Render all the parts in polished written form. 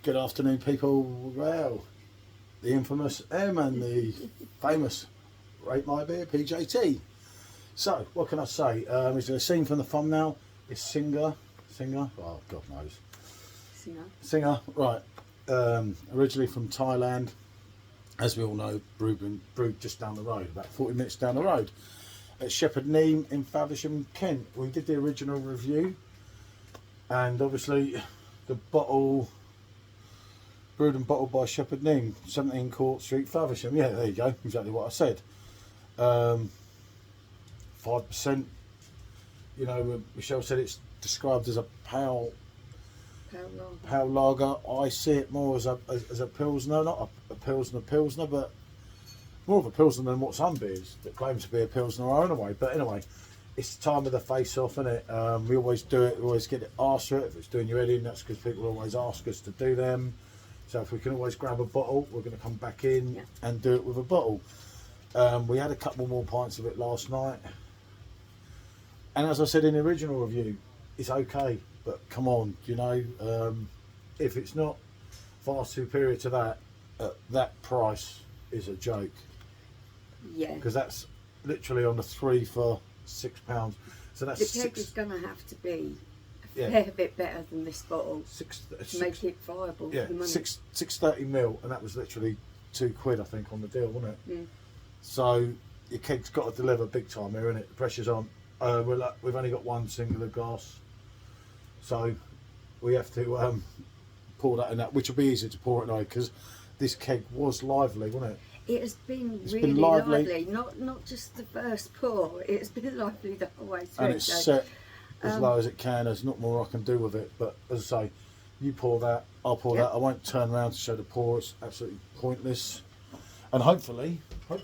Good afternoon, people. Well, the infamous M and the famous Rate My Beer PJT. So, what can I say? Is there a scene from the thumbnail? It's Singha. Oh, God knows. Singha, right. Originally from Thailand. As we all know, brewed just down the road, about 40 minutes down the road. At Shepherd Neame in Faversham, Kent. We did the original review. And obviously, the bottle... brewed and bottled by Shepherd Neame, 17 Court Street, Faversham. Yeah, there you go, exactly what I said. 5%. You know, Michelle said it's described as a pale lager. I see it more as a pilsner, not a pilsner, but more of a pilsner than what some beers that claim to be a pilsner are anyway. But anyway, it's the time of the face-off, isn't it? We always do it. We always get it asked for it. If it's doing your head in, that's because people always ask us to do them. So if we can always grab a bottle, we're going to come back in and do it with a bottle. We had a couple more pints of it last night. And as I said in the original review, it's okay, but come on, you know, if it's not far superior to that, at that price is a joke. Yeah. Because that's literally on the 3 for £6. So that's the keg is going to have to be a fair bit better than this bottle to make it viable. Yeah, 630ml, and that was literally £2, I think, on the deal, wasn't it? Mm. So your keg's got to deliver big time here, innit? The pressure's on. We've only got one singular glass, so we have to pour that in that, which will be easy to pour at night because this keg was lively, wasn't it? It has been really lively. Not just the first pour. It's been lively the whole way through. And it's set as low as it can. There's not more I can do with it. But as I say, you pour that, I'll pour that. I won't turn around to show the pour. It's absolutely pointless. And hopefully, we'll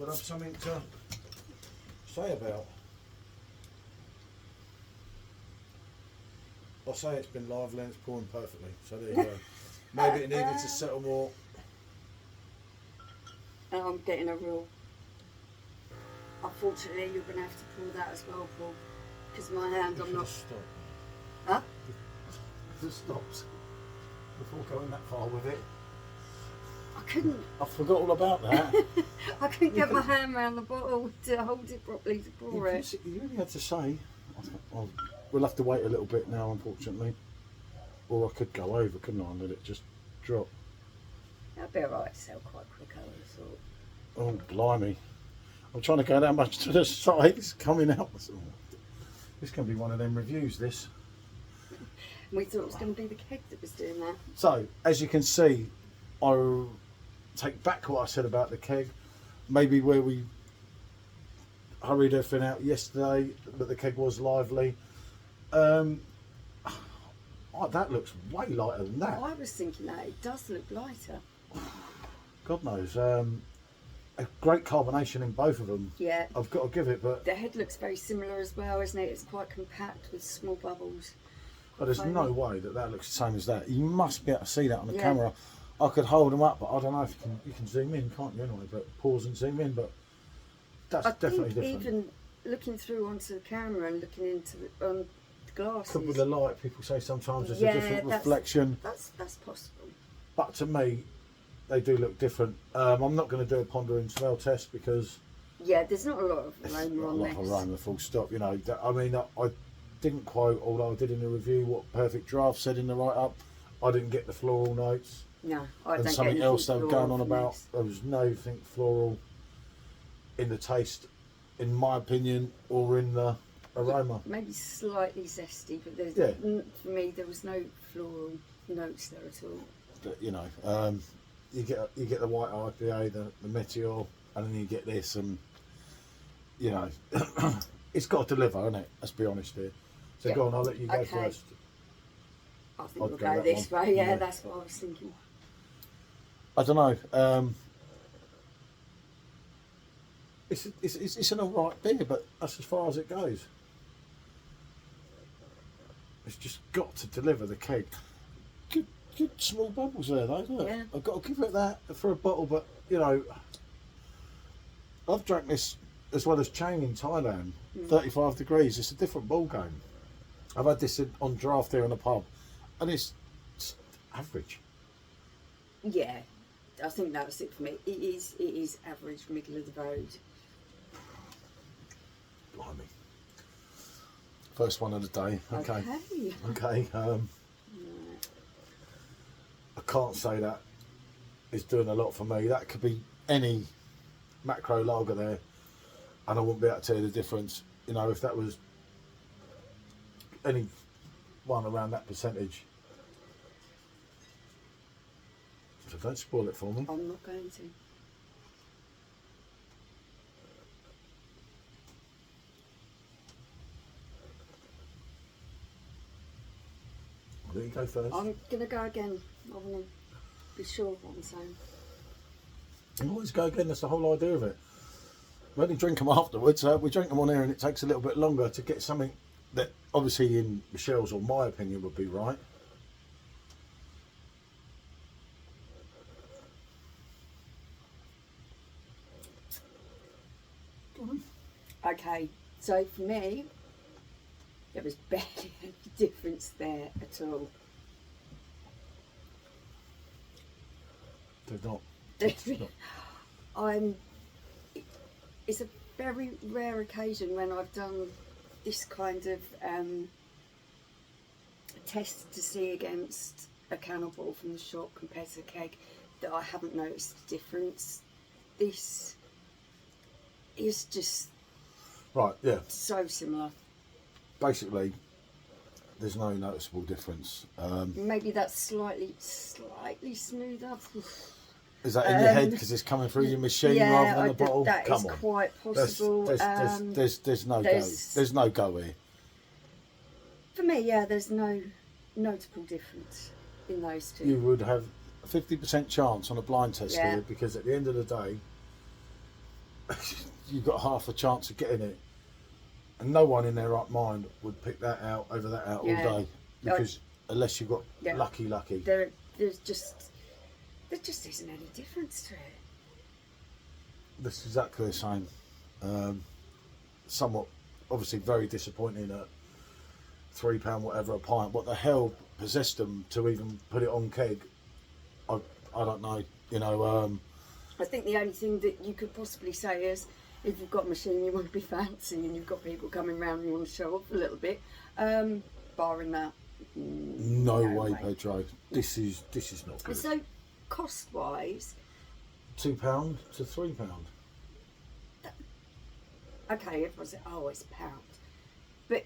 have something to say about. I'll say it's been lively and it's pouring perfectly. So there you go. Maybe it needed to settle more. I'm getting a real... Unfortunately, you're going to have to pull that as well, Paul. Because my hand, I'm not... Stop. Huh? Just stopped before going that far with it. I couldn't... I forgot all about that. I couldn't get my hand around the bottle to hold it properly to pour it. You really had to say. We'll have to wait a little bit now, unfortunately. Or I could go over, couldn't I, and let it just drop. That'd be alright to sell quite quick, I would have thought. Oh, blimey. I'm trying to go that much to the side. It's coming out. This can be one of them reviews, this. We thought it was going to be the keg that was doing that. So, as you can see, I'll take back what I said about the keg. Maybe where we hurried everything out yesterday, but the keg was lively. Oh, that looks way lighter than that. I was thinking that. It does look lighter. God knows. A great carbonation in both of them. Yeah. I've got to give it, but... The head looks very similar as well, isn't it? It's quite compact with small bubbles. But there's no way that looks the same as that. You must be able to see that on the camera. I could hold them up, but I don't know if you can zoom in, can't you, anyway? But pause and zoom in, but that's definitely different. Even looking through onto the camera and looking into the glasses. Could with the light, people say sometimes there's a different reflection. That's possible. But to me, they do look different. I'm not going to do a pondering smell test because... Yeah, there's not a lot of aroma on this. Not a lot of aroma, full stop. You know, I mean, I didn't quote, although I did in the review, what PerfectDraft said in the write-up. I didn't get the floral notes. No, I don't and get something else they were going on about. This. There was nothing floral in the taste, in my opinion, or in the aroma. Maybe slightly zesty, but there's, for me there was no floral notes there at all. But, you know, you get the white IPA, the Meteor, and then you get this, and you know, it's got to deliver, isn't it? Let's be honest here. So go on, I'll let you go first. I think we'll go this way. Yeah, that's what I was thinking. I don't know. It's an alright beer, but that's as far as it goes. It's just got to deliver the keg. Good small bubbles there, though, isn't it? Yeah. I've got to give it that for a bottle, but you know, I've drank this as well as Chang in Thailand. 35 degrees. It's a different ball game. I've had this on draft here in the pub, and it's average. Yeah, I think that's it for me. It is average, middle of the road. Blimey. First one of the day. Okay. Okay. I can't say that is doing a lot for me. That could be any macro lager there, and I wouldn't be able to tell you the difference. You know, if that was any one around that percentage. So don't spoil it for me. I'm not going to. I'll let you go first. I'm going to go again. I want to be sure of what I'm saying. You always go again, that's the whole idea of it. We only drink them afterwards. We drink them on here and it takes a little bit longer to get something that obviously in Michelle's or my opinion would be right. Okay, so for me, there was barely any difference there at all. They're not. It's a very rare occasion when I've done this kind of test to see against a cannonball from the shop compared to a keg that I haven't noticed a difference. This is just right, yeah. so similar. Basically, there's no noticeable difference. Maybe that's slightly smoother. Is that in your head because it's coming through your machine rather than the bottle? That Come is on. quite possible. There's no go. There's no go here. For me, yeah, there's no notable difference in those two. You would have a 50% chance on a blind test here because at the end of the day, you've got half a chance of getting it. And no one in their right mind would pick that out over that out all day because unless you got lucky. There just isn't any difference to it. That's exactly the same. Somewhat, obviously, very disappointing at £3 whatever a pint. What the hell possessed them to even put it on keg? I don't know. You know. I think the only thing that you could possibly say is if you've got a machine you want to be fancy and you've got people coming round and you want to show off a little bit. Barring that, no way, Pedro. This is not good. So, cost-wise, £2 to £3. Okay, it was always a pound, but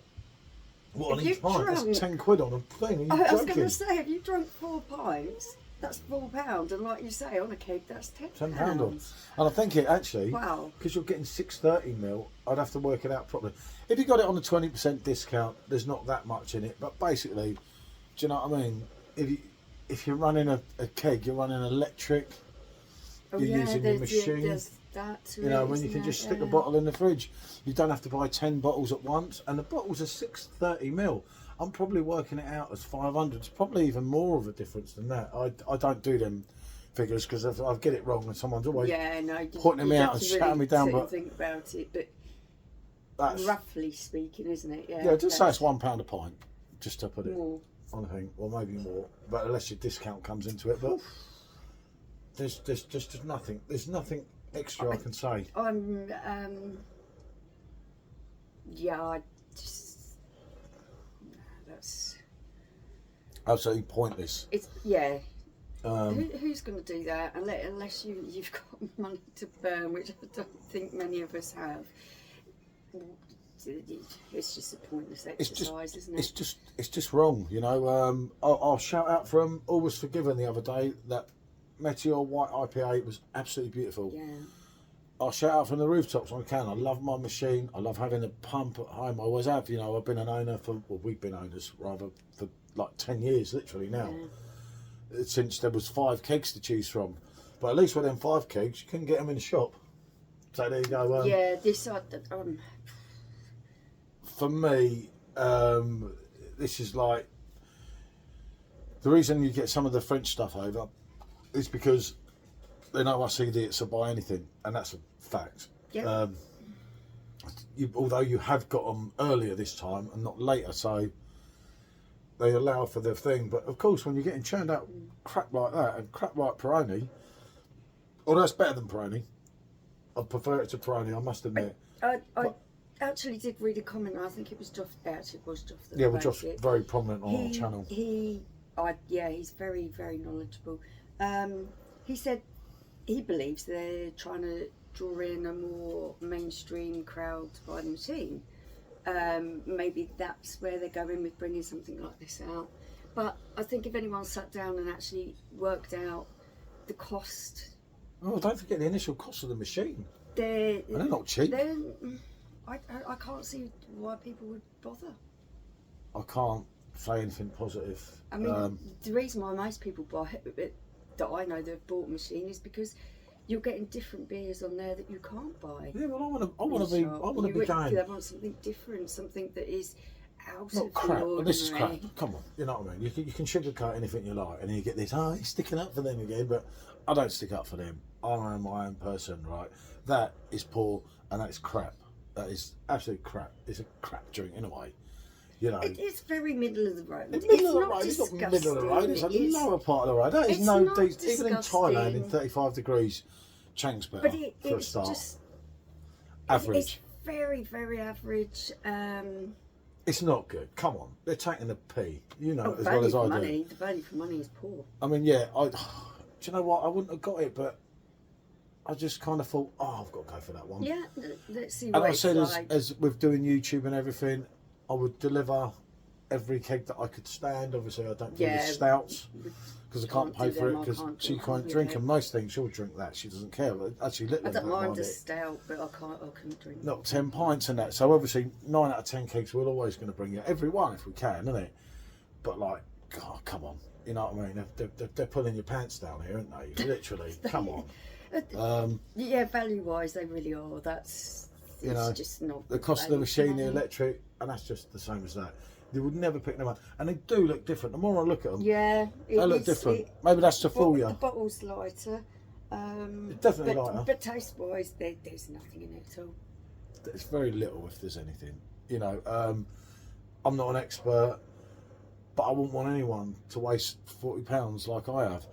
what on each pint? That's 10 quid on a thing. Are you I was joking? going to say, if you drunk 4 pints, that's £4, and like you say, on a keg, that's £10. And I think it actually, wow, because you're getting 630ml, I'd have to work it out properly. If you got it on a 20% discount, there's not that much in it. But basically, do you know what I mean? If you're running a keg, you're running electric. You're using your machine. There's that to you know, it, when you can it? just stick a bottle in the fridge, you don't have to buy 10 bottles at once. And the bottles are 630ml. I'm probably working it out as 500. It's probably even more of a difference than that. I don't do them figures because if I get it wrong and someone's always pointing me out and shouting me down. But think about it, but that's roughly speaking, isn't it? Yeah, just say it's £1 a pint, just to put it more on the thing, or maybe more. But unless your discount comes into it, but there's just nothing. There's nothing extra I can say. I just. That's absolutely pointless. It's who's going to do that unless you've got money to burn, which I don't think many of us have. It's just a pointless exercise, isn't it? It's just wrong, you know. I'll shout out from All Was Forgiven the other day. That Meteor White IPA was absolutely beautiful. Yeah. I'll shout out from the rooftops when I can. I love my machine. I love having a pump at home. I always have. You know, I've been an owner we've been owners rather for like 10 years, literally now. Yeah. Since there was 5 kegs to choose from. But at least with them 5 kegs, you couldn't get them in the shop. So there you go. For me, this is like the reason you get some of the French stuff over is because they know us idiots will buy anything, and that's a fact. Yeah. Although you have got them earlier this time and not later, so they allow for their thing. But of course, when you're getting churned out crap like that and crap like Peroni, although that's better than Peroni, I prefer it to Peroni, I must admit. I actually did read a comment. I think it was Joff. Actually, it was Joff. Yeah, well, Joff's very prominent on our channel. He's very, very knowledgeable. He said he believes they're trying to draw in a more mainstream crowd to buy the machine. Maybe that's where they're going with bringing something like this out. But I think if anyone sat down and actually worked out the cost. Oh, don't forget the initial cost of the machine. They're not cheap. I can't see why people would bother. I can't say anything positive. I mean, the reason why most people buy it, that I know they've bought a machine, is because you're getting different beers on there that you can't buy. Yeah, well, I want to be going. They want something different, something that is out not of crap. the But ordinary. this is crap. Come on, you know what I mean. You can sugarcoat anything you like, and then you get this. Oh, he's sticking up for them again, but I don't stick up for them. I am my own person, right? That is poor, and that's crap. That is absolute crap. It's a crap drink in a way. You know, It's very middle of the road. It's middle of the not road. It's not disgusting. middle of the road. It's a lower part of the road. That is It's no. not Even in Thailand, in disgusting. 35 degrees, Chang's better But for a it's start. just Average. It's very, very average. It's not good. Come on, they're taking the pee. You know as well Value as for I money. do. The value for money is poor. I mean, yeah. Do you know what? I wouldn't have got it, but I just kind of thought, oh, I've got to go for that one. Yeah, let's see And what I it's said, like. as with doing YouTube and everything, I would deliver every keg that I could stand. Obviously, I don't do the stouts because I can't pay do for it them, I because can't she drink can't them, drink yeah. them. Most things she'll drink that. She doesn't care. But actually, I Little don't mind mind a it. stout, but I couldn't drink. Not 10 pints and that. So obviously 9 out of 10 kegs we're always going to bring you every one if we can, isn't it? But like, God, come on, you know what I mean? They're pulling your pants down here, aren't they? Literally, come on. Yeah, value wise, they really are. It's just not the cost of the machine, the electric, and that's just the same as that. They would never pick them up, and they do look different. The more I look at them, yeah, they look different. Maybe that's to fool you. The bottle's lighter. It's definitely lighter. But taste wise, there's nothing in it at all. It's very little, if there's anything. You know, I'm not an expert, but I wouldn't want anyone to waste £40 like I have.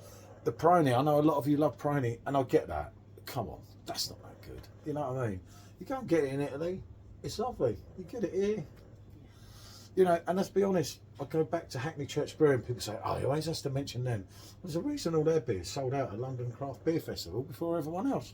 The Peroni, I know a lot of you love Peroni, and I get that. Come on, that's not that good. You know what I mean? You can't get it in Italy. It's lovely. You get it here. You know, and let's be honest, I go back to Hackney Church Brewery and people say, oh, he always has to mention them. There's a reason all their beers sold out at London Craft Beer Festival before everyone else.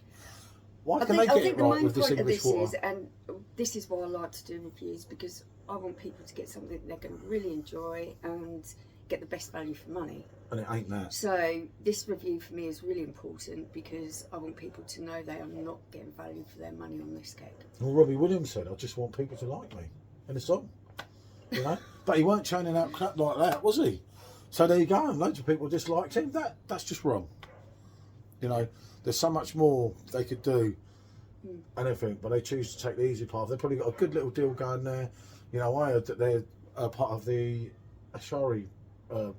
Why can they get it right with this English water? And this is why I like to do reviews, because I want people to get something they're going to really enjoy and get the best value for money. And it ain't that. So this review for me is really important because I want people to know they are not getting value for their money on this cake. Well, Robbie Williams said, I just want people to like me in a song. You know? But he weren't churning out crap like that, was he? So there you go, and loads of people disliked him. That's just wrong. You know, there's so much more they could do and everything, but they choose to take the easy path. They've probably got a good little deal going there. You know, I heard that they're part of the Ashari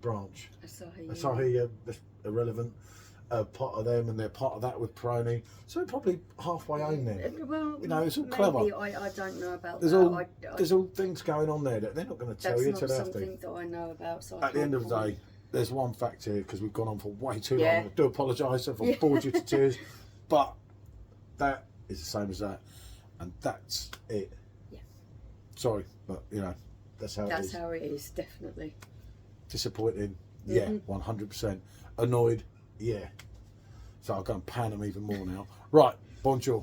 branch. Asahi, that's irrelevant. Part of them, and they're part of that with Peroni. So they're probably halfway home there. Well, you know, it's all maybe clever. I don't know about There's that. there's all things going on there that they're not going to tell you That's till not they have to. something that I know about. So At the end of the day, there's one fact here, because we've gone on for way too Yeah. long. I do apologise if I've bored you to tears, but that is the same as that, and that's it. Yeah. Sorry, but you know, that's how it is. That's how it is, definitely. Disappointing, yeah, 100%. Annoyed, yeah. So I'll go and pan them even more now. Right, bonjour.